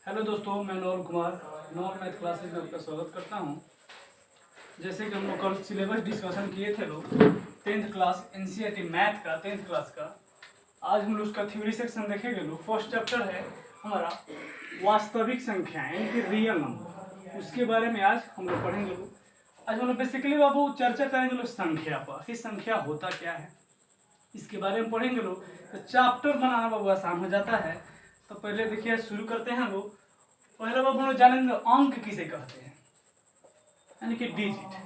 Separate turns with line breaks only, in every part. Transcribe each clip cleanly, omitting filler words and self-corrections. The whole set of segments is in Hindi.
हेलो दोस्तों, मैं नौर कुमार नौर मैथ क्लासेस में आपका स्वागत करता हूं। जैसे कि हम लोग कल सिलेबस डिस्कशन किए थे लोग 10th क्लास एनसीईआरटी मैथ का 10th क्लास का। आज हम लोग उसका थ्योरी सेक्शन देखेंगे लोग। फर्स्ट चैप्टर है हमारा वास्तविक संख्या यानी कि रियल नंबर, उसके बारे में आज हम लोग पढ़ेंगे लोग। आज हम लोग बेसिकली बाबू चर्चा करेंगे लोग संख्या पर कि संख्या होता क्या है, इसके बारे में पढ़ेंगे लोग। तो चैप्टर बनाना बाबू आसान हो जाता है। तो पहले देखिए शुरू करते हैं लोग। पहले बाबू हम लोग जानेंगे अंक किसे कहते हैं यानी कि डिजिट।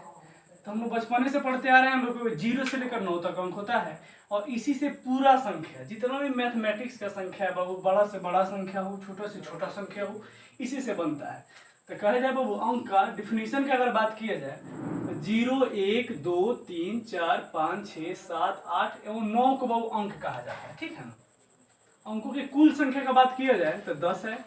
तो हम लोग बचपने से पढ़ते आ रहे हैं, हम लोग को 0 से लेकर 9 तक अंक होता है और इसी से पूरा संख्या जितना भी मैथमेटिक्स का संख्या है बाबू, बड़ा से बड़ा संख्या हो, छोटा से छोटा संख्या हो, इसी से बनता है। तो कहे जाए बाबू अंक का डिफिनीशन की अगर बात किया जाए तो 0, 1, 2, 3, 4, 5, 6, 7, 8 एवं 9 को बाबू अंक कहा जाता है। ठीक है ना। अंकों की कुल संख्या का बात किया जाए तो 10 है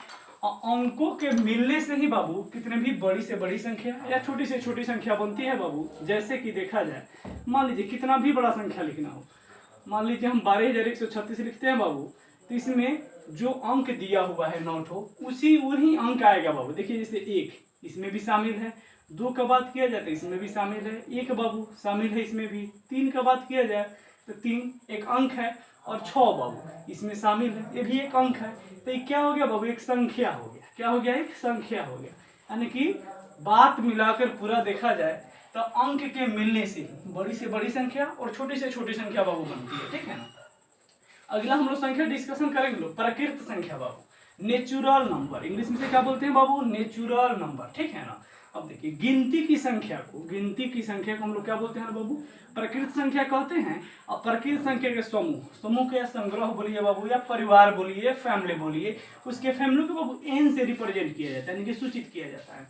और अंकों के मिलने से ही बाबू कितने भी बड़ी से बड़ी संख्या या छोटी से छोटी संख्या बनती है बाबू। जैसे कि देखा जाए, मान लीजिए कितना भी बड़ा संख्या लिखना हो, मान लीजिए हम 12,136 लिखते हैं बाबू, तो इसमें जो अंक दिया हुआ है नोट हो वही अंक आएगा बाबू। देखिए जैसे 1 इसमें भी शामिल है, 2 का बात किया जाए तो इसमें भी शामिल है, 1 बाबू शामिल है इसमें भी, 3 का बात किया जाए तो 3 एक अंक है और 6 बाबू इसमें शामिल है, ये भी एक अंक है। तो ये क्या हो गया बाबू, एक संख्या हो गया। क्या हो गया, एक संख्या हो गया। यानी कि बात मिलाकर पूरा देखा जाए तो अंक के मिलने से बड़ी से बड़ी संख्या और छोटी से छोटी संख्या बाबू बनती है। ठीक है ना। अगला हम लोग संख्या डिस्कशन करेंगे लोग प्रकृत संख्या बाबू, नेचुरल नंबर। इंग्लिश में से क्या बोलते हैं बाबू, नेचुरल नंबर। ठीक है ना। अब देखिए गिनती की संख्या को हम लोग क्या बोलते हैं बाबू, प्रकृत संख्या कहते हैं। और प्रकृत संख्या के समूह के संग्रह बोलिए बाबू, या परिवार बोलिए, फैमिली बोलिए, उसके फैमिली को बाबू एन से रिप्रेजेंट किया जाता है यानी कि सूचित किया जाता है।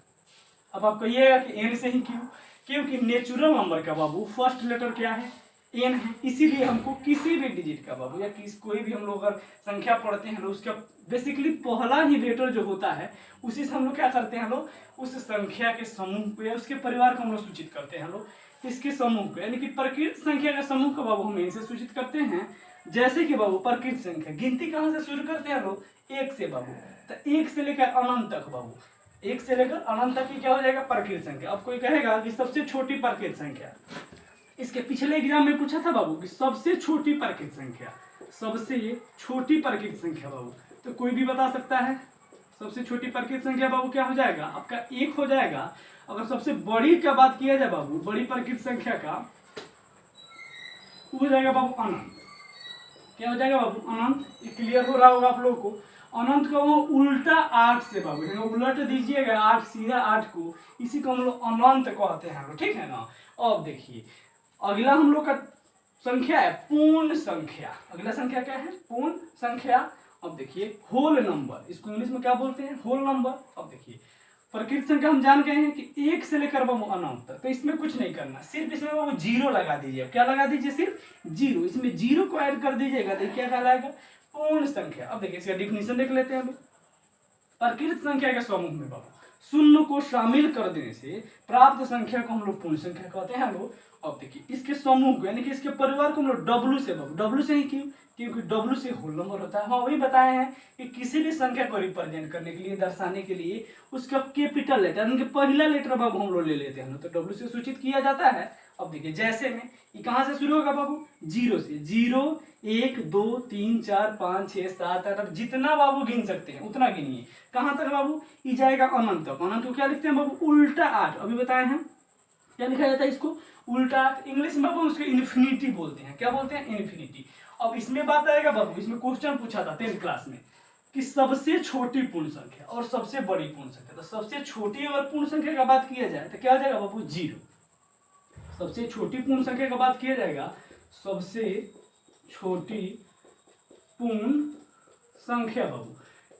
अब आप कहिएगा कि एन से ही क्यों, क्योंकि नेचुरल नंबर का बाबू फर्स्ट लेटर क्या है, एन है। इसीलिए हमको किसी भी डिजिट का बाबू या कोई भी हम लोग अगर संख्या पढ़ते हैं लोग, उसका बेसिकली पहला ही लेटर जो होता है उसी से हम लोग क्या करते हैं लोग, उस संख्या के समूह को या उसके परिवार को हम लोग सूचित करते हैं लोग, इसके समूह को यानी कि प्रकृत संख्या का समूह को बाबू हम इनसे सूचित करते हैं। जैसे कि बाबू प्रकृत संख्या गिनती कहाँ से शुरू करते हैं लोग, 1 से बाबू। तो 1 से लेकर अनंत तक बाबू, 1 से लेकर अनंत तक की क्या हो जाएगा, प्रकृत संख्या। अब कोई कहेगा कि सबसे छोटी प्रकृत संख्या, इसके पिछले एग्जाम में पूछा था बाबू कि सबसे छोटी प्रकृत संख्या, सबसे छोटी प्रकृत संख्या बाबू, तो कोई भी बता सकता है। सबसे छोटी प्रकृत संख्या बाबू क्या हो जाएगा, आपका 1 हो जाएगा। अगर सबसे बड़ी का बात किया जाए बाबू, बड़ी प्रकृत संख्या का हो जाएगा बाबू अनंत। क्या हो जाएगा बाबू, अनंत। ये क्लियर हो रहा होगा आप लोगों को। अनंत को वो उल्टा 8 से बाबू उलट दीजिएगा 8 सीधा 8 को, इसी को हम लोग अनंत कहते हैं। ठीक है ना। अब देखिए अगला हम लोग का संख्या है पूर्ण संख्या। अगला संख्या क्या है, पूर्ण संख्या। अब देखिए होल नंबर, इसको इंग्लिश में क्या बोलते हैं, होल नंबर। अब देखिए प्रकृत संख्या हम जान गए हैं कि 1 से लेकर बाबू अनंत तक, तो इसमें कुछ नहीं करना, सिर्फ इसमें बाबू 0 लगा दीजिए। क्या लगा दीजिए, सिर्फ 0। इसमें 0 को ऐड कर दीजिएगा तो क्या कहलाएगा, पूर्ण संख्या। अब देखिए इसका डिफिनीशन देख लेते हैं। प्रकृत संख्या के समूह में बाबू शून्य को शामिल कर देने से प्राप्त संख्या को हम लोग पूर्ण संख्या कहते हैं लोग। अब देखिए इसके समूह को यानी कि इसके परिवार को हम लोग डब्ल्यू से बाबू, डब्ल्यू से ही क्यों, क्योंकि डब्ल्यू से होल नंबर होता है। हाँ वही बताए हैं कि किसी भी संख्या को रिप्रेजेंट करने के लिए, दर्शाने के लिए उसका कैपिटल लेटर यानी कि पहला लेटर बाबू हम लोग ले लेते हैं, तो डब्ल्यू से सूचित किया जाता है। अब देखिए जैसे में ये कहाँ से शुरू होगा बाबू, 0 से। 0, 1, 2, 3, 4, 5, 6, 7, 8, जितना बाबू गिन सकते हैं उतना गिनिए। कहाँ तक बाबू, ये जाएगा अनंत तक। अनंत को क्या लिखते हैं बाबू, उल्टा 8। अभी बताए हैं क्या लिखा जाता है इसको, उल्टा 8। इंग्लिश में बाबू उसको इन्फिनिटी बोलते हैं। क्या बोलते हैं, इन्फिनिटी। अब इसमें बात आएगा बाबू, इसमें क्वेश्चन पूछा था 10th क्लास में कि सबसे छोटी पूर्ण संख्या और सबसे बड़ी पूर्ण संख्या। तो सबसे छोटी अगर पूर्ण संख्या का बात किया जाए तो क्या हो जाएगा बाबू, 0। सबसे छोटी पूर्ण संख्या का बात किया जाएगा, सबसे छोटी पूर्ण संख्या बाबू,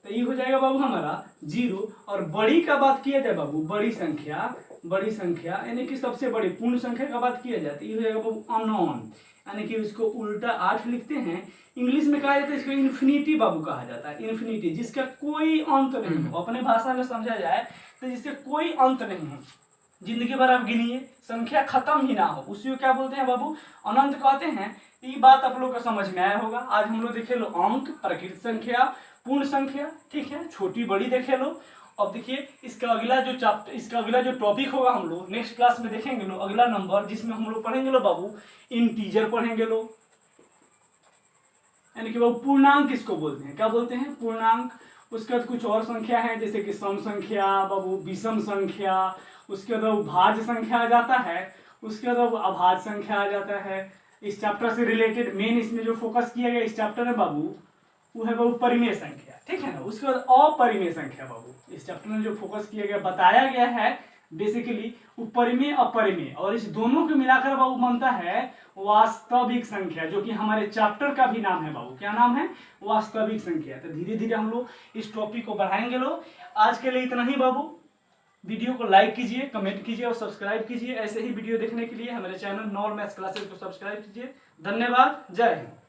तो ये हो जाएगा बाबू हमारा 0। और बड़ी का बात किया जाए बाबू, बड़ी संख्या यानी कि सबसे बड़ी पूर्ण संख्या का बात किया जाए तो ये हो जाएगा बाबू अनोन, यानी कि उसको उल्टा 8 लिखते हैं। इंग्लिश में कहा जाता है इसको इन्फिनिटी बाबू कहा जाता है। इन्फिनिटी जिसका कोई अंत नहीं हो, अपने भाषा में समझा जाए तो जिससे कोई अंत नहीं हो, जिंदगी भर आप गिनिए संख्या खत्म ही ना हो, उसी को क्या बोलते हैं बाबू, अनंत कहते हैं। ये बात आप लोग को समझ में आया होगा। आज हम लोग देखे लो अंक, प्रकृत संख्या, पूर्ण संख्या, ठीक है, छोटी बड़ी देखे लो। अब देखिए इसका अगला जो टॉपिक होगा हम लोग नेक्स्ट क्लास में देखेंगे लो, अगला नंबर जिसमें हम लोग पढ़ेंगे लो बाबू इंटीजर पढ़ेंगे लो, यानी कि बाबू पूर्णांक किसको बोलते हैं, क्या बोलते हैं, पूर्णांक। उसके बाद कुछ और संख्या है जैसे कि सम संख्या बाबू, विषम संख्या, उसके बाद भाज्य संख्या आ जाता है, उसके बाद अभाज्य संख्या आ जाता है। इस चैप्टर से रिलेटेड मेन इसमें जो फोकस किया गया इस चैप्टर में बाबू वो है बाबू परिमेय संख्या, ठीक है ना। उसके बाद अपरिमेय संख्या बाबू, इस चैप्टर में जो फोकस किया गया बताया गया है बेसिकली वो परिमेय अपरिमेय, और इस दोनों को मिलाकर बाबू बनता है वास्तविक संख्या, जो कि हमारे चैप्टर का भी नाम है बाबू, क्या नाम है, वास्तविक संख्या। तो धीरे धीरे हम लोग इस टॉपिक को बढ़ाएंगे लोग। आज के लिए इतना ही बाबू। वीडियो को लाइक कीजिए, कमेंट कीजिए और सब्सक्राइब कीजिए। ऐसे ही वीडियो देखने के लिए हमारे चैनल नॉर मैथ्स क्लासेस को सब्सक्राइब कीजिए। धन्यवाद, जय हिंद।